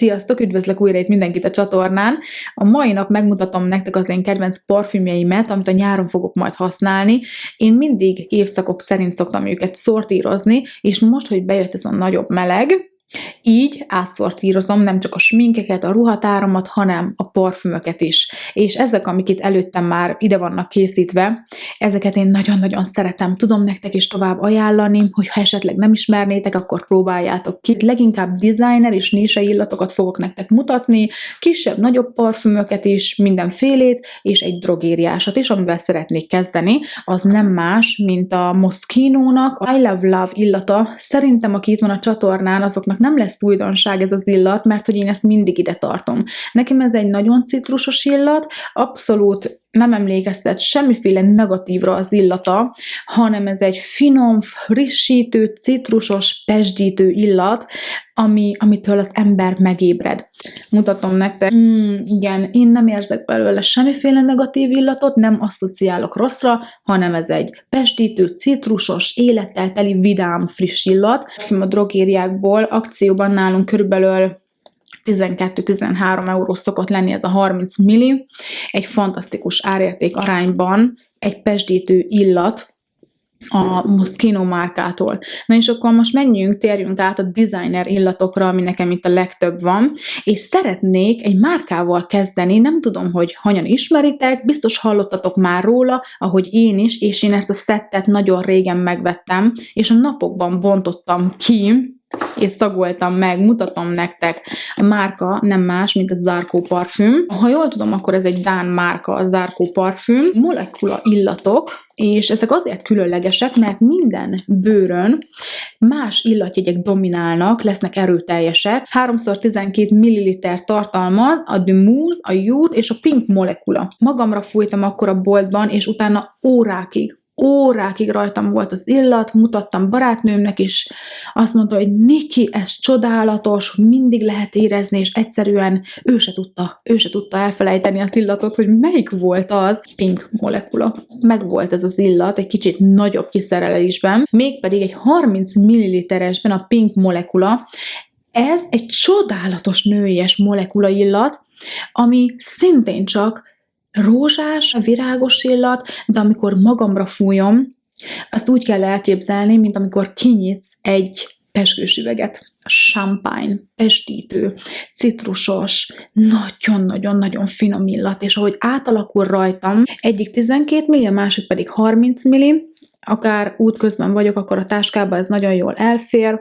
Sziasztok, üdvözlök újra itt mindenkit a csatornán. A mai nap megmutatom nektek az én kedvenc parfümjeimet, amit a nyáron fogok majd használni. Én mindig évszakok szerint szoktam őket szortírozni, és most, hogy bejött ez a nagyobb meleg, így átszortírozom nem csak a sminkeket, a ruhatáramat, hanem a parfümöket is. És ezek, amik itt előttem már ide vannak készítve, ezeket én nagyon-nagyon szeretem. Tudom nektek is tovább ajánlani, hogy ha esetleg nem ismernétek, akkor próbáljátok ki. Leginkább designer és níse illatokat fogok nektek mutatni, kisebb, nagyobb parfümöket is, mindenfélét, és egy drogériásat is, amivel szeretnék kezdeni. Az nem más, mint a Moschino-nak a I Love Love illata. Szerintem, aki itt van a csatornán, azoknak nem lesz újdonság ez az illat, mert hogy én ezt mindig ide tartom. Nekem ez egy nagyon citrusos illat, abszolút nem emlékeztet semmiféle negatívra az illata, hanem ez egy finom, frissítő, citrusos, pezsdítő illat, amitől az ember megébred. Mutatom nektek. Igen, én nem érzek belőle semmiféle negatív illatot, nem asszociálok rosszra, hanem ez egy pezsdítő, citrusos, élettel teli, vidám, friss illat. A drogériákból akcióban nálunk körülbelül 12-13 euró szokott lenni ez a 30 milli. Egy fantasztikus árérték arányban egy pezsdítő illat a Moschino márkától. Na és akkor most térjünk át a designer illatokra, ami nekem itt a legtöbb van, és szeretnék egy márkával kezdeni, nem tudom, hogy hanyan ismeritek, biztos hallottatok már róla, ahogy én is, és én ezt a szettet nagyon régen megvettem, és a napokban bontottam ki, és szagoltam meg, mutatom nektek. A márka nem más, mint a Zarco parfüm. Ha jól tudom, akkor ez egy dán márka, a Zarco parfüm. Molekula illatok, és ezek azért különlegesek, mert minden bőrön más illatjegyek dominálnak, lesznek erőteljesek. 3x12 ml tartalmaz a The Mousse, a Youth és a Pink molekula. Magamra fújtam akkor a boltban, és utána órákig rajtam volt az illat, mutattam barátnőmnek is, azt mondta, hogy Niki, ez csodálatos, mindig lehet érezni, és egyszerűen ő se tudta elfelejteni az illatot, hogy melyik volt az. Pink molekula. Megvolt ez az illat egy kicsit nagyobb kiszerelésben, mégpedig egy 30 ml-esben a Pink molekula. Ez egy csodálatos nőies molekula illat, ami szintén csak rózsás, virágos illat, de amikor magamra fújom, azt úgy kell elképzelni, mint amikor kinyitsz egy pezsgős üveget. Champagne, pezsdítő, citrusos, nagyon-nagyon-nagyon finom illat, és ahogy átalakul rajtam, egyik 12 milli, a másik pedig 30 milli, akár útközben vagyok, akkor a táskában ez nagyon jól elfér,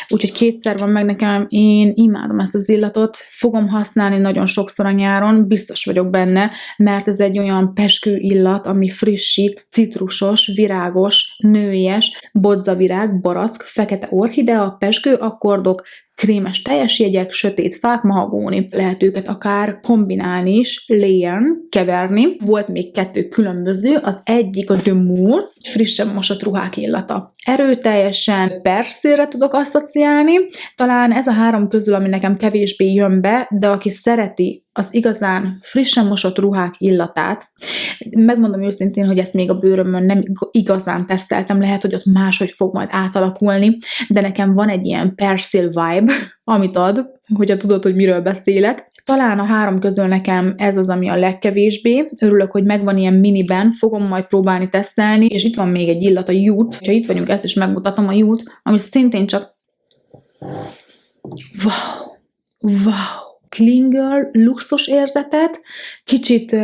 úgyhogy kétszer van meg nekem, én imádom ezt az illatot, fogom használni nagyon sokszor a nyáron, biztos vagyok benne, mert ez egy olyan pezsgő illat, ami frissít, citrusos, virágos, nőies, bodzavirág, barack, fekete orchidea, pezsgő akkordok, krémes teljesjegyek, sötét fák, mahagóni. Lehet őket akár kombinálni is, layer, keverni. Volt még 2 különböző, az egyik a The Mousse, frissebb mosott ruhák illata. Erőteljesen perszilre tudok asszociálni, talán ez a 3 közül, ami nekem kevésbé jön be, de aki szereti az igazán frissen mosott ruhák illatát. Megmondom őszintén, hogy ezt még a bőrömön nem igazán teszteltem, lehet, hogy ott máshogy fog majd átalakulni, de nekem van egy ilyen persil vibe, amit ad, hogyha tudod, hogy miről beszélek. Talán a 3 közül nekem ez az, ami a legkevésbé. Örülök, hogy megvan ilyen miniben, fogom majd próbálni tesztelni, és itt van még egy illat, a Youth. Ha itt vagyunk, ezt is megmutatom, a Youth, ami szintén csak wow! Clean girl, luxus érzetet, kicsit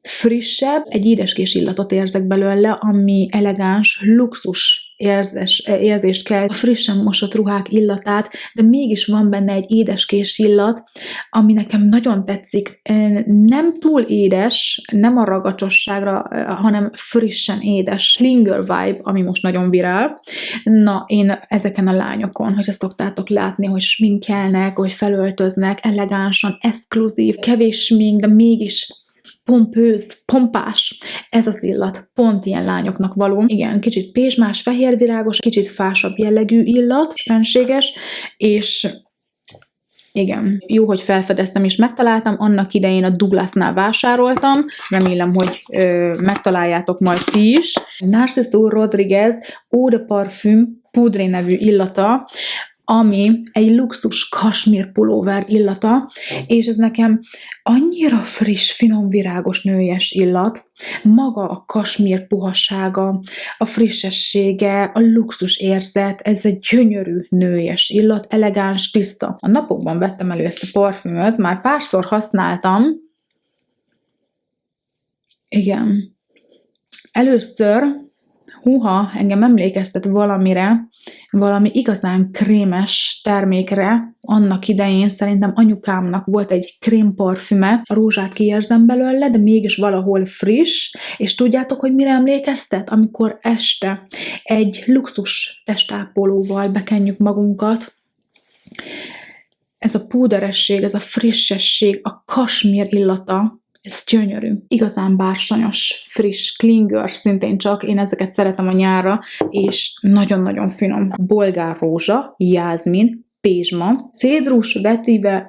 frissebb, egy édeskés illatot érzek belőle, ami elegáns, luxus érzést kell, a frissen mosott ruhák illatát, de mégis van benne egy édeskés illat, ami nekem nagyon tetszik. Nem túl édes, nem a ragacsosságra, hanem frissen édes. Clinger vibe, ami most nagyon virál. Na, én ezeken a lányokon, hogyha szoktátok látni, hogy sminkelnek, hogy felöltöznek, elegánsan, exkluzív, kevés smink, de mégis pompőz, pompás. Ez az illat pont ilyen lányoknak való. Igen, kicsit pézsmás, fehérvirágos, kicsit fásabb jellegű illat, fenséges, és igen, jó, hogy felfedeztem és megtaláltam, annak idején a Douglasnál vásároltam, remélem, hogy megtaláljátok majd ti is. Narciso Rodriguez Eau de Parfum Poudre nevű illata, ami egy luxus kasmír pulóver illata, és ez nekem annyira friss, finom, virágos nőies illat, maga a kasmír puhasága, a frissessége, a luxus érzet, ez egy gyönyörű nőies illat, elegáns, tiszta. A napokban vettem elő ezt a parfümöt, már párszor használtam. Igen. Először, engem emlékeztet valamire, valami igazán krémes termékre. Annak idején szerintem anyukámnak volt egy krémparfüme, a rózsát kiérzem belőle, de mégis valahol friss, és tudjátok, hogy mire emlékeztet? Amikor este egy luxus testápolóval bekenjük magunkat, ez a púderesség, ez a frissesség, a kasmír illata, ez gyönyörű. Igazán bársonyos, friss, klinger szintén csak, én ezeket szeretem a nyárra, és nagyon-nagyon finom. Bolgár rózsa, jázmin, pézsma, cédrus,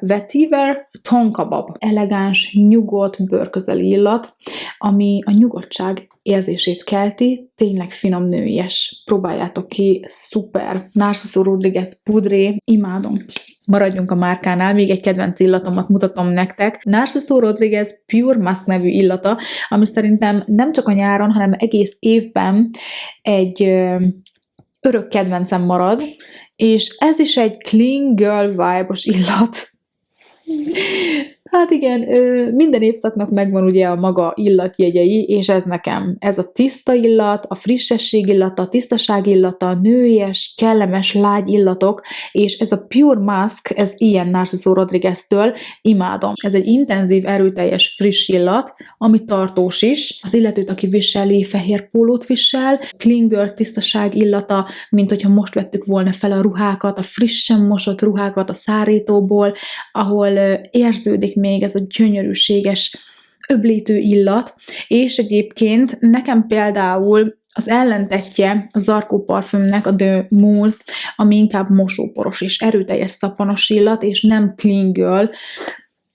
vetiver, tonkabab. Elegáns, nyugodt, bőrközeli illat, ami a nyugodtság érzését kelti, tényleg finom nőies. Próbáljátok ki, szuper. Narciso Rodriguez pudré, imádom. Maradjunk a márkánál, még egy kedvenc illatomat mutatom nektek. Narciso Rodriguez Pure Musk nevű illata, ami szerintem nem csak a nyáron, hanem egész évben egy örök kedvencem marad, és ez is egy clean girl vibe-os illat. Hát igen, minden évszaknak megvan ugye a maga illatjegyei, és ez nekem. Ez a tiszta illat, a frissesség illata, a tisztaság illata, nőies, kellemes, lágy illatok, és ez a Pure Musk, ez ilyen Narciso Rodriguez-től, imádom. Ez egy intenzív, erőteljes, friss illat, ami tartós is. Az illetőt, aki viseli, fehér pólót visel, clean girl, tisztaság illata, mint hogyha most vettük volna fel a ruhákat, a frissen mosott ruhákat a szárítóból, ahol érződik még ez a gyönyörűséges, öblítő illat, és egyébként nekem például az ellentetje a Zarco parfümnek, a De Mousse, ami inkább mosóporos és erőteljes szappanos illat, és nem clean girl.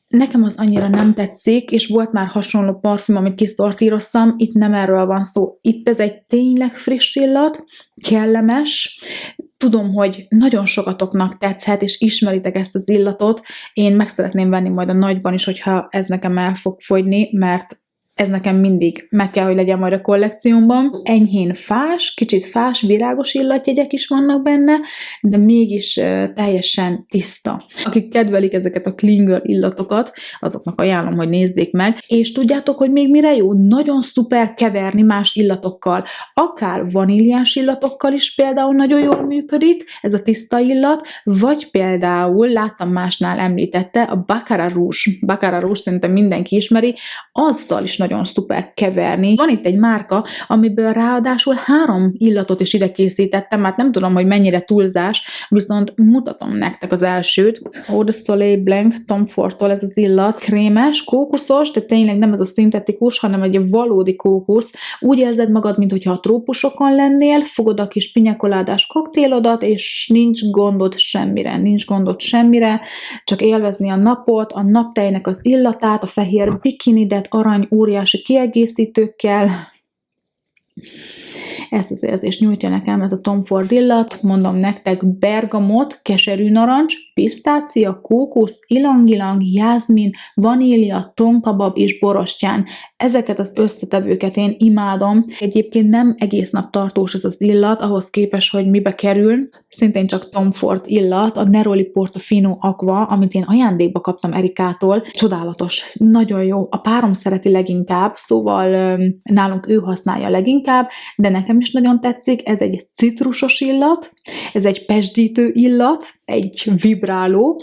Nekem az annyira nem tetszik, és volt már hasonló parfüm, amit kiszortíroztam, itt nem erről van szó. Itt ez egy tényleg friss illat, kellemes. Tudom, hogy nagyon sokatoknak tetszhet, és ismeritek ezt az illatot. Én meg szeretném venni majd a nagyban is, hogyha ez nekem el fog fogyni, mert ez nekem mindig meg kell, hogy legyen majd a kollekciómban. Enyhén fás, kicsit fás, virágos illatjegyek is vannak benne, de mégis teljesen tiszta. Akik kedvelik ezeket a clean girl illatokat, azoknak ajánlom, hogy nézzék meg. És tudjátok, hogy még mire jó? Nagyon szuper keverni más illatokkal. Akár vaníliás illatokkal is például nagyon jól működik, ez a tiszta illat, vagy például, láttam másnál említette, a Baccarat Rouge. Baccarat Rouge szerintem mindenki ismeri, azzal is nagyon szuper keverni. Van itt egy márka, amiből ráadásul 3 illatot is ide készítettem, hát nem tudom, hogy mennyire túlzás, viszont mutatom nektek az elsőt. Eau de Soleil Blanc Tom Fordtól ez az illat. Krémes, kókuszos, de tényleg nem ez a szintetikus, hanem egy valódi kókusz. Úgy érzed magad, mintha a trópusokon lennél, fogod a kis pinyakoládás koktélodat, és nincs gondod semmire, csak élvezni a napot, a naptejnek az illatát, a fehér bikinidet, arany óriási kiegészítőkkel. Ezt az érzést nyújtja nekem ez a Tom Ford illat. Mondom nektek, bergamot, keserű narancs, pisztácia, kókusz, ilang-ilang, jázmin, vanília, tonkabab és borostyán. Ezeket az összetevőket én imádom. Egyébként nem egész nap tartós ez az illat, ahhoz képest, hogy mibe kerül. Szintén csak Tom Ford illat, a Neroli Portofino Aqua, amit én ajándékba kaptam Erikától. Csodálatos, nagyon jó. A párom szereti leginkább, szóval nálunk ő használja leginkább, de nekem is nagyon tetszik. Ez egy citrusos illat, ez egy pesdítő illat, egy vibráló,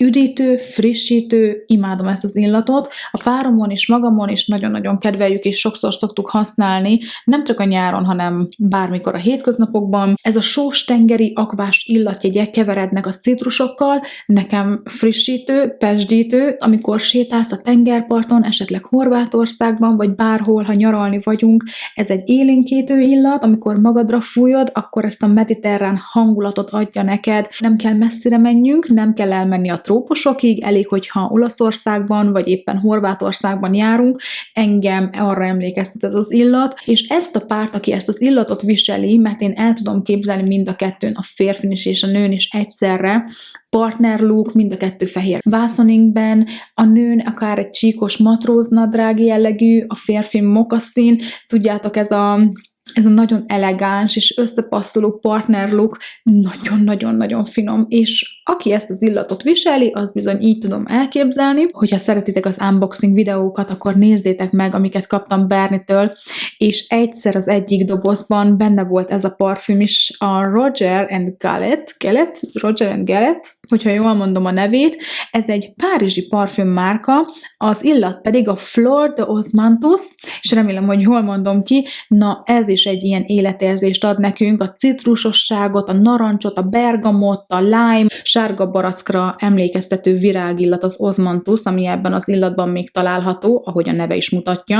üdítő, frissítő, imádom ezt az illatot. A páromon is, magamon is nagyon-nagyon kedveljük, és sokszor szoktuk használni, nem csak a nyáron, hanem bármikor a hétköznapokban. Ez a sós tengeri akvás illatjegyek keverednek a citrusokkal, nekem frissítő, pesdítő, amikor sétálsz a tengerparton, esetleg Horvátországban, vagy bárhol, ha nyaralni vagyunk. Ez egy élénkítő illat, amikor magadra fújod, akkor ezt a mediterrán hangulatot adja neked. Nem kell messzire menjünk, nem kell elmenni a trópusokig, elég, hogyha Olaszországban, vagy éppen Horvátországban járunk, engem arra emlékeztet ez az illat, és ezt a párt, aki ezt az illatot viseli, mert én el tudom képzelni mind a kettőn, a férfin is és a nőn is egyszerre, partner look, mind a kettő fehér vászoningsben, a nőn akár egy csíkos matróznadrág jellegű, a férfi mokaszín, tudjátok, ez a nagyon elegáns és összepasszoló partner look, nagyon-nagyon-nagyon finom, és aki ezt az illatot viseli, azt bizony így tudom elképzelni. Hogyha szeretitek az unboxing videókat, akkor nézzétek meg, amiket kaptam Bernie-től, és egyszer az egyik dobozban benne volt ez a parfüm is, a Roger and Gallet, hogyha jól mondom a nevét, ez egy párizsi parfümmárka, az illat pedig a Fleur de Osmanthus, és remélem, hogy jól mondom ki, na ez is egy ilyen életérzést ad nekünk, a citrusosságot, a narancsot, a bergamot, a lime, sárga barackra emlékeztető virágillat az Osmanthus, ami ebben az illatban még található, ahogy a neve is mutatja,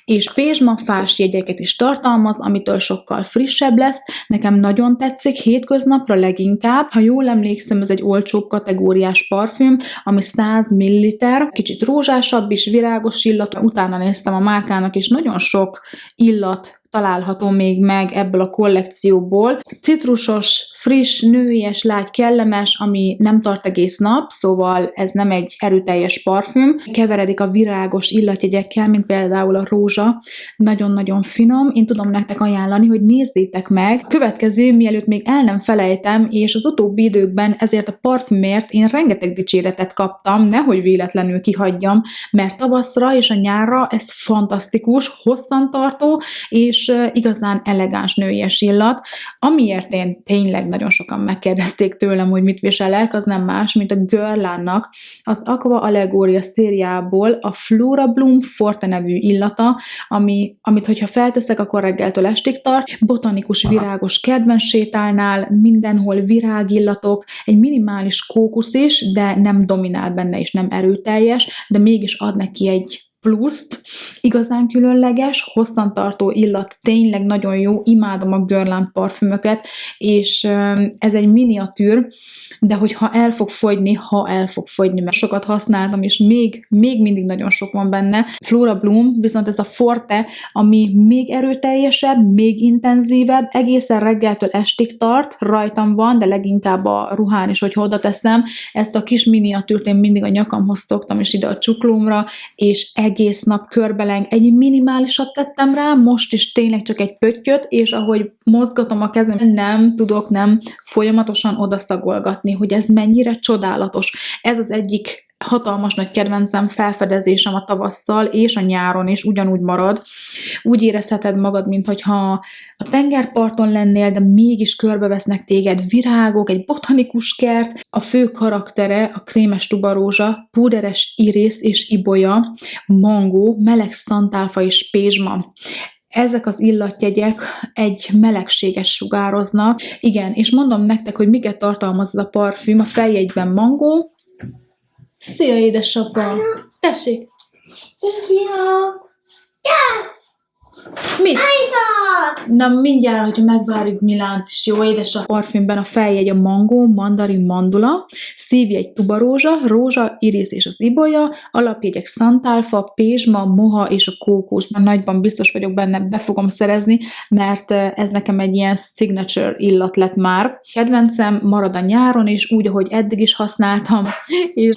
és pézsmafás jegyeket is tartalmaz, amitől sokkal frissebb lesz, nekem nagyon tetszik, hétköznapra leginkább, ha jól emlékszem, ez egy olcsóbb kategóriás parfüm, ami 100 ml, kicsit rózsásabb is, virágos illat, utána néztem a márkának, és nagyon sok illat található még meg ebből a kollekcióból. Citrusos, friss, nőies, lágy, kellemes, ami nem tart egész nap, szóval ez nem egy erőteljes parfüm. Keveredik a virágos illatjegyekkel, mint például a rózsa. Nagyon-nagyon finom. Én tudom nektek ajánlani, hogy nézzétek meg. Következő, mielőtt még el nem felejtem, és az utóbbi időkben ezért a parfümért én rengeteg dicséretet kaptam, nehogy véletlenül kihagyjam, mert tavaszra és a nyárra ez fantasztikus, hosszantartó, és igazán elegáns nőies illat, amiért én tényleg nagyon sokan megkérdezték tőlem, hogy mit viselek, az nem más, mint a Guerlainnak az Aqua Allegoria szériából a Flora Bloom Forte nevű illata, amit hogyha felteszek, akkor reggeltől estig tart, botanikus virágos kertben sétálnál, mindenhol virágillatok, egy minimális kókusz is, de nem dominál benne és nem erőteljes, de mégis ad neki egy pluszt, igazán különleges, hosszantartó illat, tényleg nagyon jó, imádom a Guerlain parfümöket, és ez egy miniatűr, de hogyha el fog fogyni, mert sokat használtam, és még mindig nagyon sok van benne. Flora Bloom, viszont ez a Forte, ami még erőteljesebb, még intenzívebb, egészen reggeltől estig tart, rajtam van, de leginkább a ruhán is, hogy oda teszem. Ezt a kis miniatűrt én mindig a nyakamhoz szoktam, és ide a csuklómra, és egész nap körbeleng. Egy minimálisat tettem rá, most is tényleg csak egy pöttyöt, és ahogy mozgatom a kezem, nem tudok folyamatosan odaszagolgatni, hogy ez mennyire csodálatos. Ez az egyik hatalmas nagy kedvencem, felfedezésem a tavasszal, és a nyáron is ugyanúgy marad. Úgy érezheted magad, mintha a tengerparton lennél, de mégis körbevesznek téged virágok, egy botanikus kert. A fő karaktere a krémes tubarózsa, púderes irisz és ibolya, mangó, meleg szantálfa és pézsma. Ezek az illatjegyek egy melegséget sugároznak. Igen, és mondom nektek, hogy miket tartalmaz ez a parfüm. A feljegyben mangó. Szia, édesapa! Tessék! Igen. Mit? Isaac! Na mindjárt, hogyha megvárjuk Milánt is, jó, édesapa. Parfümben a feljegy a mangó, mandarin, mandula, szívjegy tubarózsa, rózsa, irisz és az ibolya, alapjegyek szantálfa, pézsma, moha és a kókusz. Nagyban biztos vagyok benne, be fogom szerezni, mert ez nekem egy ilyen signature illat lett már. Kedvencem marad a nyáron is, úgy, ahogy eddig is használtam, és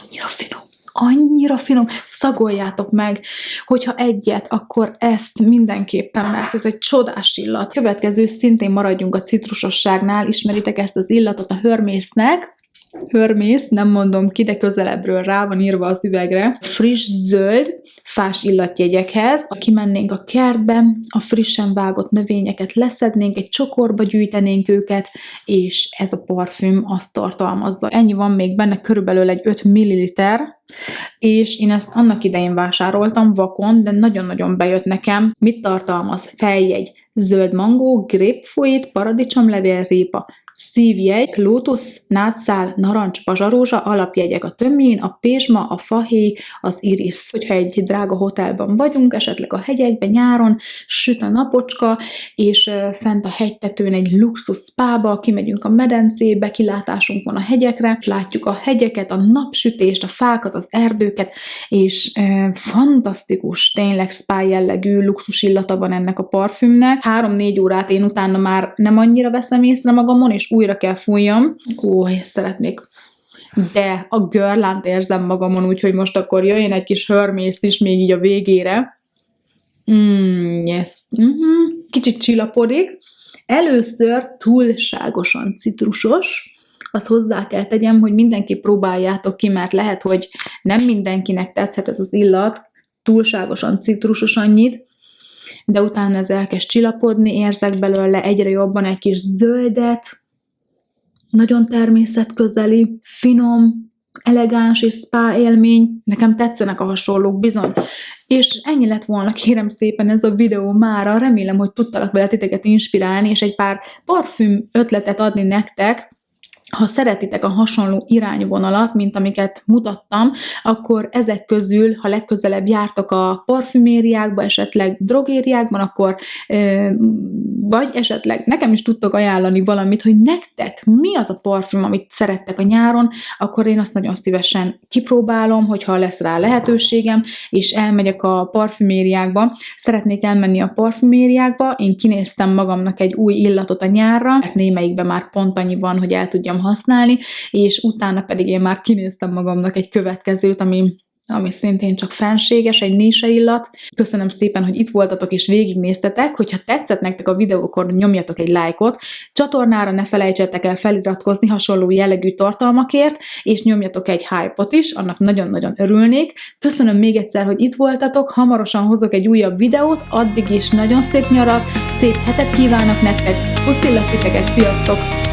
annyira finom, szagoljátok meg, hogyha egyet, akkor ezt mindenképpen, mert ez egy csodás illat. Következő, szintén maradjunk a citrusosságnál, ismeritek ezt az illatot a Hermésnek. Hermès, nem mondom ki, de közelebbről rá van írva az üvegre. Friss zöld, fás illatjegyekhez. Kimennénk a kertbe, a frissen vágott növényeket leszednénk, egy csokorba gyűjtenénk őket, és ez a parfüm azt tartalmazza. Ennyi van még benne, körülbelül egy 5 ml, és én ezt annak idején vásároltam vakon, de nagyon-nagyon bejött nekem. Mit tartalmaz? Feljegy: zöld mangó, grapefruit, paradicsomlevél, répa, szívjegy, lótusz, nátszál, narancs, pazsarózsa, alapjegyek a tömjén, a pézsma, a fahéj, az irisz. Hogyha egy drága hotelben vagyunk, esetleg a hegyekben nyáron, süt a napocska, és fent a hegytetőn egy luxus spába, kimegyünk a medencébe, kilátásunk van a hegyekre, látjuk a hegyeket, a napsütést, a fákat, az erdőket, és fantasztikus, tényleg spa jellegű luxus illata van ennek a parfümnek. 3-4 órát én utána már nem annyira veszem észre magamon, és újra kell fújjam. És szeretnék. De a Guerlain érzem magamon, úgyhogy most akkor jöjjön egy kis Hermès is még így a végére. Yes. Kicsit csillapodik. Először túlságosan citrusos. Azt hozzá kell tegyem, hogy mindenki próbáljátok ki, mert lehet, hogy nem mindenkinek tetszhet ez az illat, túlságosan citrusos annyit, de utána ez elkezd csillapodni, érzek belőle egyre jobban egy kis zöldet, nagyon természetközeli, finom, elegáns és spa élmény. Nekem tetszenek a hasonlók bizony. És ennyi lett volna, kérem szépen, ez a videó mára. Remélem, hogy tudtalak vele titeket inspirálni, és egy pár parfüm ötletet adni nektek. Ha szeretitek a hasonló irányvonalat, mint amiket mutattam, akkor ezek közül, ha legközelebb jártok a parfümériákba, esetleg drogériákban, akkor vagy esetleg nekem is tudtok ajánlani valamit, hogy nektek mi az a parfüm, amit szerettek a nyáron, akkor én azt nagyon szívesen kipróbálom, hogyha lesz rá lehetőségem, és elmegyek a parfümériákba. Szeretnék elmenni a parfümériákba, én kinéztem magamnak egy új illatot a nyárra, mert némelyikben már pont annyi van, hogy el tudjam használni, és utána pedig én már kinéztem magamnak egy következőt, ami szintén csak fenséges, egy níse illat. Köszönöm szépen, hogy itt voltatok és végignéztetek. Hogyha tetszett nektek a videó, akkor nyomjatok egy lájkot. Csatornára ne felejtsetek el feliratkozni hasonló jellegű tartalmakért, és nyomjatok egy hype-ot is, annak nagyon-nagyon örülnék. Köszönöm még egyszer, hogy itt voltatok, hamarosan hozok egy újabb videót, addig is nagyon szép nyarat, szép hetet kívánok nektek, puszillak titeket, sziasztok!